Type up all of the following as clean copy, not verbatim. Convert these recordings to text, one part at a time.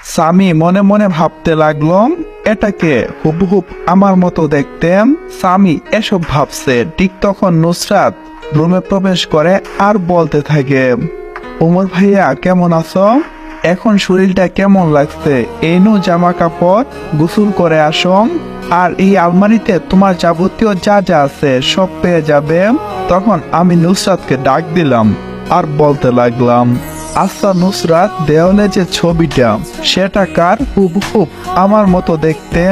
সামি মনে মনে ভাবতে লাগলো, এটাকে হুবহুব আমার মতো দেখতে। সামি এসব ভাবছে, ঠিক তখন নুসরাত রুমে প্রবেশ করে আর বলতে থাকে, ওমর ভাইয়া কেমন আছো? এখন শরীরটা কেমন লাগছে? এই নো জামা কাপড়, গোসল করে আসো। আর এই আলমারিতে তোমার যাবতীয় যা যা আছে সব পেয়ে যাবে। তখন আমি নুসরাতকে ডাক দিলাম আর বলতে লাগলাম, আচ্ছা নুসরাত, দেওয়ালে যে ছবিটা, সেটা কার? হুবহুব আমার মতো দেখতে।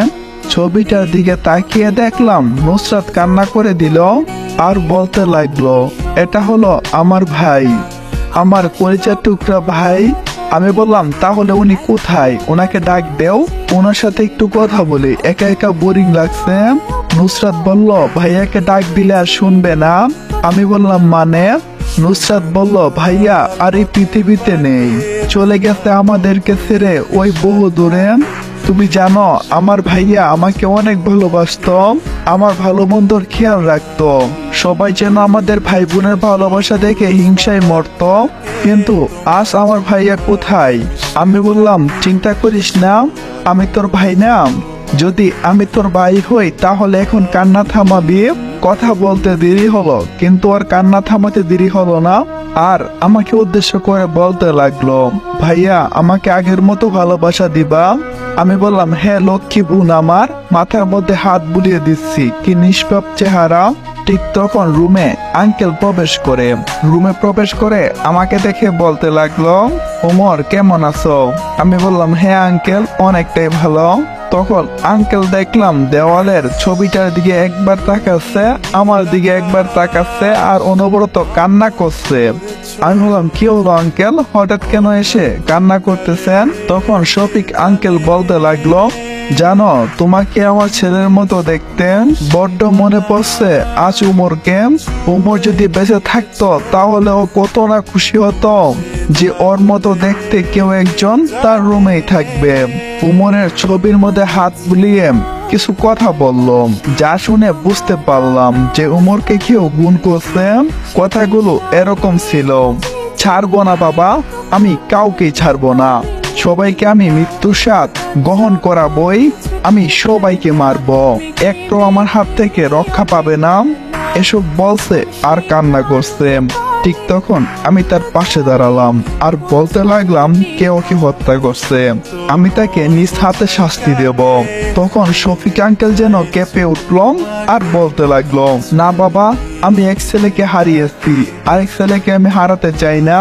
ছবিটার দিকে তাকিয়ে দেখলাম নুসরাত কান্না করে দিল আর বলতে লাগলো, এটা হলো আমার ভাই, আমার কলিজার টুকরা ভাই। আমি বললাম, তাহলে উনি কোথায়? ওনাকে ডাক দেও, ওনার সাথে একটু কথা বলি, একা একা বোরিং লাগছে। নুসরাত বলল, ভাইয়াকে ডাক দিলে আর শুনবে না। আমি বললাম, মানে? নুসরাত বলল, ভাইয়া আর এই পৃথিবীতে নেই, চলে গেছে আমাদেরকে ছেড়ে ওই বহু দূরে। তুমি জানো আমার ভাইয়া আমাকে অনেক ভালোবাসতো, আমার ভালো মন্দর খেয়াল রাখতো। সবাই যেন আমাদের ভাই বোনের ভালোবাসা দেখে হিংসায় মরতো। কিন্তু আজ আমার ভাইয়া কোথায়? আমি বললাম, চিন্তা করিস না, আমি তোর ভাই না। যদি আমি তোর ভাই হই তাহলে এখন কান্না থামাবি। কথা বলতে দেরি হলো, কিন্তু আর কান্না থামাতে দেরি হলো না। আর আমাকে উদ্দেশ্য করে বলতে লাগলো, ভাইয়া আমাকে আগের মতো ভালোবাসা দিবা? আমি বললাম, হ্যাঁ লক্ষ্মী বোন আমার, মাথার মধ্যে হাত বুলিয়ে দিচ্ছি, কি নিষ্পাপ চেহারা। ঠিক তখন রুমে আঙ্কেল প্রবেশ করে আমাকে দেখে বলতে লাগলো, ওমর কেমন আছো? আমি বললাম, হ্যাঁ আঙ্কেল, অনেকটাই ভালো। তখন আঙ্কেল দেখলাম দেওয়ালের ছবিটার দিকে একবার তাকাচ্ছে, আমার দিকে একবার তাকাচ্ছে আর অনবরত কান্না করছে। আমি বললাম, কি হলো আঙ্কেল, হঠাৎ কেন এসে কান্না করতেছেন? তখন শফিক আঙ্কেল বলতে লাগলো, জানো তোমাকে আমার ছেলের মতো দেখতে, বড্ড মনে পড়ছে আজ উমরকে। উমর যদি বেঁচে থাকতো তাহলে ও কত না খুশি হতো যে ওর মতো দেখতে কেউ একজন তার রুমেই থাকবে। উমরের ছবির মধ্যে হাত বুলিয়ে কিছু কথা বলল, যা শুনে বুঝতে পারলাম যে উমরকে কেউ গুণ করছে। কথাগুলো এরকম ছিল, ছাড়বো না বাবা, আমি কাউকেই ছাড়বো না, সবাইকে আমি মৃত্যুর স্বাদ গ্রহণ করাবই, আমি সবাইকে মারবো, একটু আমার হাত থেকে রক্ষা পাবে না। এসব বলছে আর কান্না করছে। ঠিক তখন আমি তার পাশে দাঁড়ালাম আর বলতে লাগলাম, কে ওকে হত্যা করছে, আমি তাকে নিজ হাতে শাস্তি দেব। তখন শফিক আঙ্কেল যেন কেঁপে উঠল আর বলতে লাগলো, না বাবা, আমি এক ছেলেকে হারিয়েছি, আরেক ছেলেকে আমি হারাতে চাই না।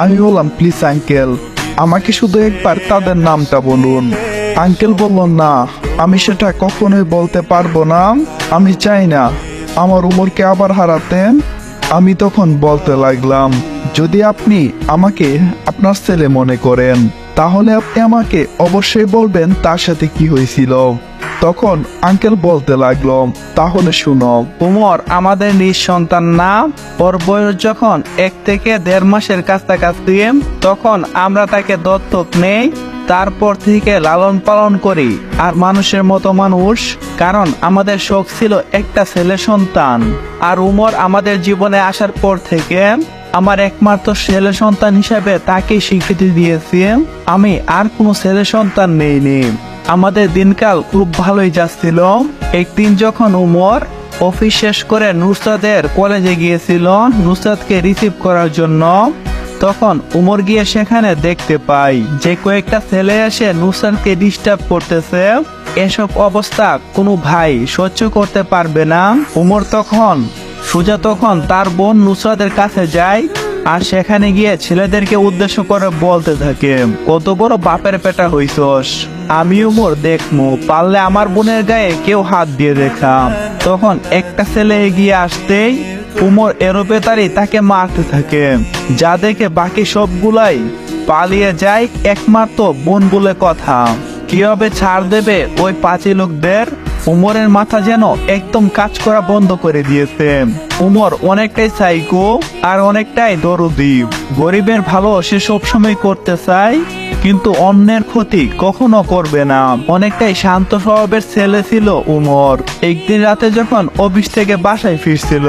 আমি বললাম, প্লিজ আঙ্কেল, আমাকে শুধু একবার তাদের নামটা বলুন। আঙ্কেল বলল, না, আমি সেটা কখনোই বলতে পারবো না, আমি চাই না আমার উমরকে আবার হারাতেন। আমি তখন বলতে লাগলাম, যদি আপনি আমাকে আপনার ছেলে মনে করেন তাহলে আপনি আমাকে অবশ্যই বলবেন তার সাথে কি হয়েছিল। তখন আঙ্কেল বলতে লাগলো, তাহলে শুনো, উমর আমাদের নিঃসন্তান না, ওর বয়স যখন 1 থেকে 1.5 মাসের কাছাকাছি, তখন আমরা তাকে দত্তক নেই, তারপর থেকে লালন পালন করি আর মানুষের মতো মানুষ, কারণ আমাদের শখ ছিল একটা ছেলে সন্তান। আর উমর আমাদের জীবনে আসার পর থেকে আমার একমাত্র ছেলে সন্তান হিসাবে তাকে স্বীকৃতি দিয়েছি, আমি আর কোনো ছেলে সন্তান নেইনি। আমাদের দিনকাল খুব ভালোই যাচ্ছিল। একদিন যখন উমর অফিস শেষ করে নুসরাতের কলেজে গিয়েছিল নুসরাতকে রিসিভ করার জন্য, তখন উমর গিয়ে সেখানে দেখতে পাই যে কয়েকটা ছেলে এসে নুসরাতকে ডিস্টার্ব করতেছে। এসব অবস্থা কোনো ভাই সহ্য করতে পারবে না। উমর তখন তার বোন নুসরাতের কাছে যায় আর সেখানে গিয়ে ছেলেদেরকে উদ্দেশ্য করে বলতে থাকে, কত বড় বাপের পেটা হইছস, আমি উমর দেখমু, পারলে আমার বোনের গায়ে কেউ হাত দিয়ে দেখা। তখন একটা ছেলে এগিয়ে আসতেই উমর এরোপেতারি তাকে মারতে থাকে, যা দেখে বাকি সবগুলাই পালিয়ে যায়, একমাত্র বোন বলে কথা। কিভাবে ছাড় দেবে ওই পাঁচি লোকদের? উমরের মাথা যেন একদম কাজ করা বন্ধ করে দিয়েছে। উমর অনেকটাই সাইকো আর অনেকটাই দরদি। গরিবের ভালো সে সবসময় করতে চায়, কিন্তু অন্যের ক্ষতি কখনো করবে না। অনেকটাই শান্ত স্বভাবের ছেলে ছিল উমর। একদিন রাতে যখন অফিস থেকে বাসায় ফিরছিল,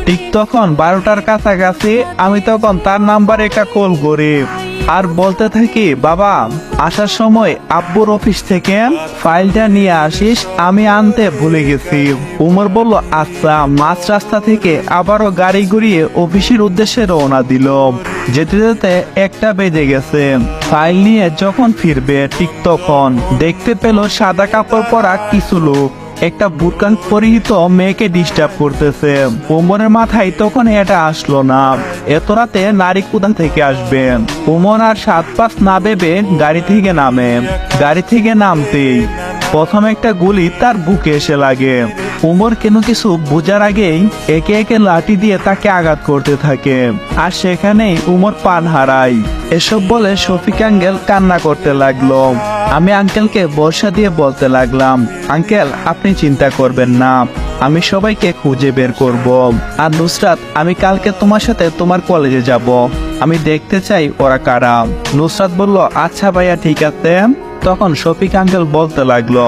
ঠিক তখন 12টার কাছাকাছি আমি তখন তার নাম্বারে একটা কল করি আর বলতে থাকি, বাবা আসার সময় আব্বুর অফিস থেকে ফাইলটা নিয়ে আসিস, আমি আনতে ভুলে গেছি। উমর বলল আচ্ছা। মাঝ রাস্তা থেকে আবারও গাড়ি ঘুরিয়ে অফিসের উদ্দেশ্যে রওনা দিল। যেতে যেতে 1টা বেজে গেছে। ফাইল নিয়ে যখন ফিরবে ঠিক তখন দেখতে পেল সাদা কাপড় পরা কিছু লোক একটা বুরকা পরিহিত মেয়েকে ডিস্টার্ব করতেছে। ওমরের মাথায় তখন এটা আসলো না, এত রাতে নারী কোথা থেকে আসবে। ওমর আর 7-5 না ভেবে গাড়ি থেকে নামে। গাড়ি থেকে নামতেই প্রথম একটা গুলি তার বুকে এসে লাগে। ওমর কেন কিছু বোঝার আগেই একে একে লাঠি দিয়ে তাকে আঘাত করতে থাকে আর সেখানেই ওমর প্রাণ হারায়। এসব বলে শফিক আঙ্কেল কান্না করতে লাগলো। আমি আঙ্কেলকে বর্ষা দিয়ে বলতে লাগলাম, আঙ্কেল আপনি চিন্তা করবেন না, আমি সবাইকে খুঁজে বের করব। আর নুসরাত, আমি কালকে তোমার সাথে তোমার কলেজে যাব, আমি দেখতে চাই ওরা কারা। নুসরাত বলল আচ্ছা ভাইয়া ঠিক আছে। তখন শফিক আঙ্কেল বলতে লাগলো,